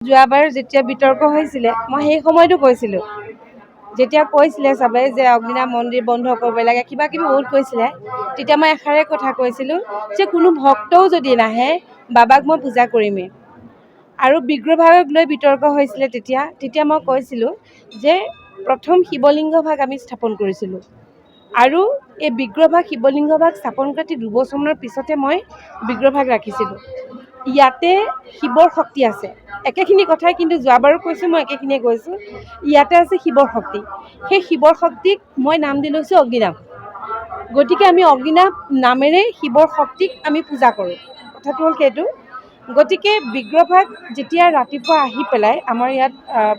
যোৱাবাৰ যেতিয়া বিতৰ্ক হৈছিলে মই সেই সময়তো কৈছিলোঁ, যেতিয়া কৈছিলে চবে যে অগ্নিনাভ মন্দিৰ বন্ধ কৰিব লাগে, কিবা কিবি বহুত কৈছিলে, তেতিয়া মই এষাৰে কথা কৈছিলোঁ যে কোনো ভক্তও যদি নাহে বাবাক মই পূজা কৰিমেই। আৰু বিগ্ৰহভাগক লৈ বিতৰ্ক হৈছিলে তেতিয়া মই কৈছিলোঁ যে প্ৰথম শিৱলিংগ ভাগ আমি স্থাপন কৰিছিলোঁ আৰু এই বিগ্ৰহভাগ শিৱলিংগভাগ স্থাপন কৰা 2 বছৰমানৰ পিছতে মই বিগ্ৰহভাগ ৰাখিছিলোঁ। ইয়াতে শিৱৰ শক্তি আছে, একেখিনি কথাই কিন্তু যোৱাবাৰো কৈছোঁ, মই একেখিনিয়ে কৈছোঁ। ইয়াতে আছে শিৱৰ শক্তি, সেই শিৱৰ শক্তিক মই নাম দি লৈছোঁ অগ্নিনাভ। গতিকে আমি অগ্নিনাভ নামেৰে শিৱৰ শক্তিক আমি পূজা কৰোঁ, কথাটো হ'ল সেইটো। গতিকে বিগ্ৰহভাগ যেতিয়া ৰাতিপুৱা আহি পেলাই আমাৰ ইয়াত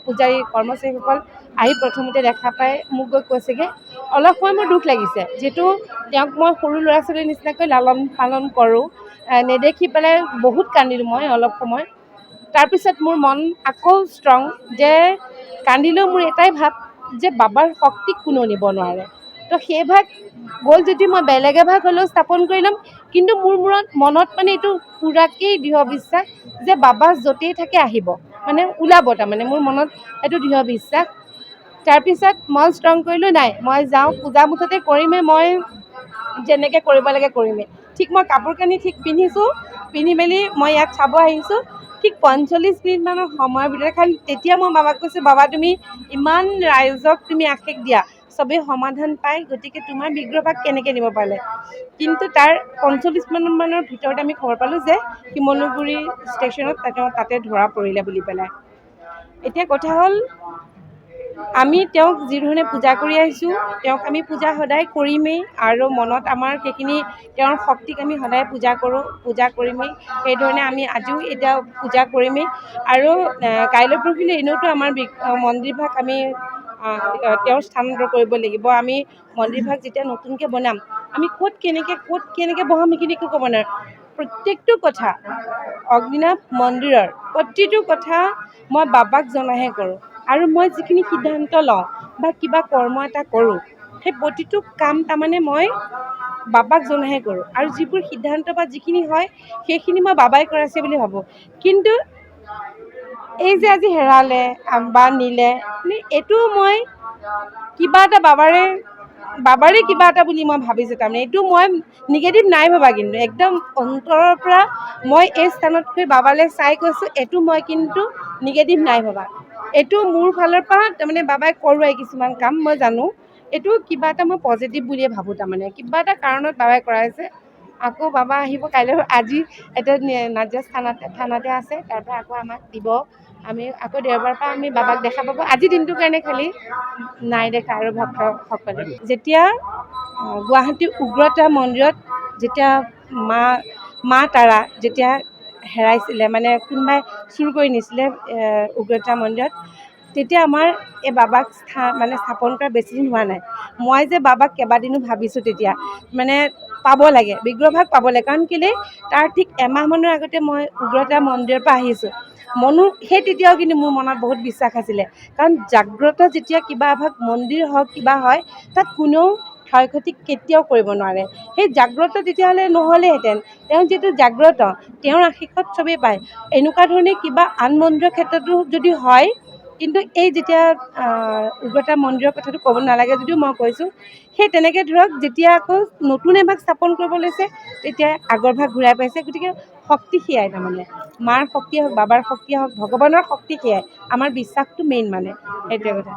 পূজাৰী কৰ্মচাৰীসকল আহি প্ৰথমতে দেখা পাই মোক গৈ কৈছেগৈ, অলপ সময় মোৰ দুখ লাগিছে, যিহেতু তেওঁক মই সৰু ল'ৰা ছোৱালীৰ নিচিনাকৈ লালন পালন কৰোঁ। নেদেখি পেলাই বহুত কান্দিলোঁ মই অলপ সময়। তাৰপিছত মোৰ মন আকৌ ষ্ট্ৰং, যে কান্দিলেও মোৰ এটাই ভাৱ যে বাবাৰ শক্তিক কোনেও নিব নোৱাৰে। তো সেই ভাগ গ'ল যদি মই বেলেগ এভাগ হ'লেও স্থাপন কৰি ল'ম, কিন্তু মোৰ মনত মানে এইটো পূৰাকেই দৃঢ় বিশ্বাস যে বাবা য'তেই থাকে আহিব, মানে ওলাব, তাৰমানে মোৰ মনত এইটো দৃঢ় বিশ্বাস। তাৰপিছত মই ষ্ট্ৰং কৰিলোঁ, নাই মই যাওঁ, পূজা মুঠতে কৰিমেই, মই যেনেকৈ কৰিব লাগে কৰিমেই। ঠিক মই কাপোৰ কানি ঠিক পিন্ধিছোঁ, পিন্ধি মেলি মই ইয়াত চাব আহিছোঁ। ঠিক 45 মিনিটমানৰ সময়ৰ ভিতৰত, কাৰণ তেতিয়া মই বাবাক কৈছোঁ, বাবা তুমি ইমান ৰাইজক তুমি আশীষ দিয়া, চবেই সমাধান পায়, গতিকে তোমাৰ বিগ্ৰহভাগ কেনেকৈ নিব পাৰিলে। কিন্তু তাৰ 45 মিনিটমানৰ ভিতৰত আমি খবৰ পালোঁ যে শিমলুগুৰি ষ্টেচনত তাতে ধৰা পৰিলে বুলি পেলাই। এতিয়া কথা হ'ল, আমি তেওঁক যিধৰণে পূজা কৰি আহিছোঁ, তেওঁক আমি পূজা সদায় কৰিমেই, আৰু মনত আমাৰ সেইখিনি তেওঁৰ শক্তিক আমি সদায় পূজা কৰোঁ, পূজা কৰিমেই। সেইধৰণে আমি আজিও এতিয়া পূজা কৰিমেই। আৰু কাইলৈ পৰহিলৈ এনেওতো আমাৰ মন্দিৰভাগ আমি তেওঁৰ স্থানান্তৰ কৰিব লাগিব। আমি মন্দিৰভাগ যেতিয়া নতুনকৈ বনাম, আমি ক'ত কেনেকৈ বহাম সেইখিনি একো ক'ব নোৱাৰোঁ। প্ৰত্যেকটো কথা অগ্নিনাভ মন্দিৰৰ প্ৰতিটো কথা মই বাবাক জনাইহে কৰোঁ। আৰু মই যিখিনি সিদ্ধান্ত লওঁ বা কিবা কৰ্ম এটা কৰোঁ, সেই প্ৰতিটো কাম তাৰমানে মই বাবাক জনাইহে কৰোঁ। আৰু যিবোৰ সিদ্ধান্ত বা যিখিনি হয় সেইখিনি মই বাবাই কৰাইছে বুলি ভাবোঁ। কিন্তু এই যে আজি হেৰালে বা নিলে, এইটো মই কিবা এটা বাবাৰে কিবা এটা বুলি মই ভাবিছোঁ। তাৰমানে এইটো মই নিগেটিভ নাই ভাবা, কিন্তু একদম অন্তৰৰ পৰা মই এই স্থানতকৈ বাবালৈ চাই কৈছোঁ, এইটো মই কিন্তু নিগেটিভ নাই ভাবা। এইটো মোৰ ফালৰ পৰা তাৰমানে বাবাই কৰোৱাই কিছুমান কাম মই জানো, এইটো কিবা এটা মই পজিটিভ বুলিয়ে ভাবোঁ। তাৰমানে কিবা এটা কাৰণত বাবাই কৰাইছে। আকৌ বাবা আহিব কাইলৈ, আজি এতিয়া নাজিৰা থানাতে আছে, তাৰপৰা আকৌ আমাক দিব। আমি আকৌ দেওবাৰৰ পৰা আমি বাবাক দেখা পাব। আজিৰ দিনটোৰ কাৰণে খালি নাই দেখা। আৰু ভক্তসকলে যেতিয়া গুৱাহাটীৰ উগ্ৰতাৰা মন্দিৰত যেতিয়া মা তাৰা যেতিয়া হেৰাইছিলে, মানে কোনোবাই চুৰ কৰি নিছিলে উগ্ৰতাৰা মন্দিৰত, তেতিয়া আমাৰ এই বাবাক স্থাপন কৰা বেছিদিন হোৱা নাই। মই যে বাবাক কেইবাদিনো ভাবিছোঁ, তেতিয়া মানে পাব লাগে, বিগ্ৰহভাগ পাব লাগে। কাৰণ কেলৈ তাৰ ঠিক এমাহমানৰ আগতে মই উগ্ৰতাৰা মন্দিৰৰ পৰা আহিছোঁ। সেই তেতিয়াও কিন্তু মোৰ মনত বহুত বিশ্বাস আছিলে, কাৰণ জাগ্ৰত যেতিয়া কিবা এভাগ মন্দিৰ হওক কিবা হয়, তাত কোনেও ক্ষয় ক্ষতি কেতিয়াও কৰিব নোৱাৰে। সেই জাগ্ৰত তেতিয়াহ'লে নহ'লেহেঁতেন। তেওঁ যিহেতু জাগ্ৰত, তেওঁৰ আশীৰ্বাদ চবেই পায়। এনেকুৱা ধৰণে কিবা আন মন্দিৰৰ ক্ষেত্ৰতো যদি হয়, কিন্তু এই যেতিয়া উগ্ৰতাৰা মন্দিৰৰ কথাটো ক'ব নালাগে যদিও মই কৈছোঁ, সেই তেনেকৈ ধৰক যেতিয়া আকৌ নতুন এভাগ স্থাপন কৰিব লৈছে, তেতিয়া আগৰ ভাগ ঘূৰাই পাইছে। গতিকে শক্তি সেয়াই, তাৰমানে মাৰ শক্তিয়ে হওক, বাবাৰ শক্তিয়ে হওক, ভগৱানৰ শক্তি সেয়াই। আমাৰ বিশ্বাসটো মেইন, মানে সেইটোৱে কথা।